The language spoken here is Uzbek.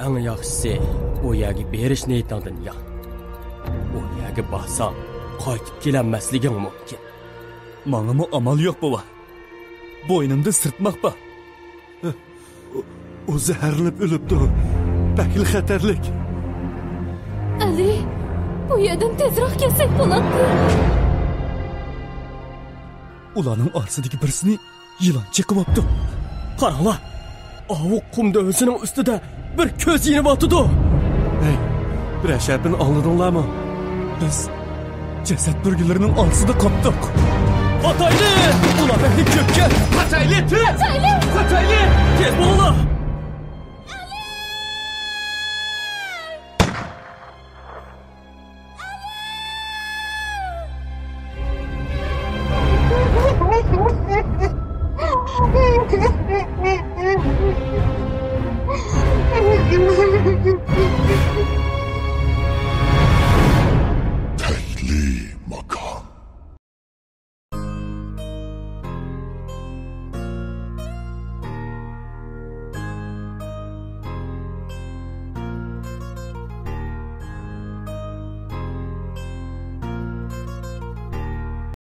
Eng yaxshisi u yerga berish niyatingdan yo'q. U yerga borsang, qaytib kelanmasliging mumkin. Menga amal yo'q bova. Bo'ynimda sirtmoq bor. O zaharlanib o'libdi. Bakil xatarlik. Ali, bu yerdan tezroq kelsak bo'ladi. Ularning orsidagi birisini yilon chekibopti. Qaranglar. Avuq qumda o'zining ustida bir ko'z yinib o'tdi. Hey, bir ashabini oldinglarmi? Biz jasad burgilarining orsida qopdik. Hatayli! Ular bekli köpke! Hatayli! Hatayli! Hatayli! Tez bo'linglar!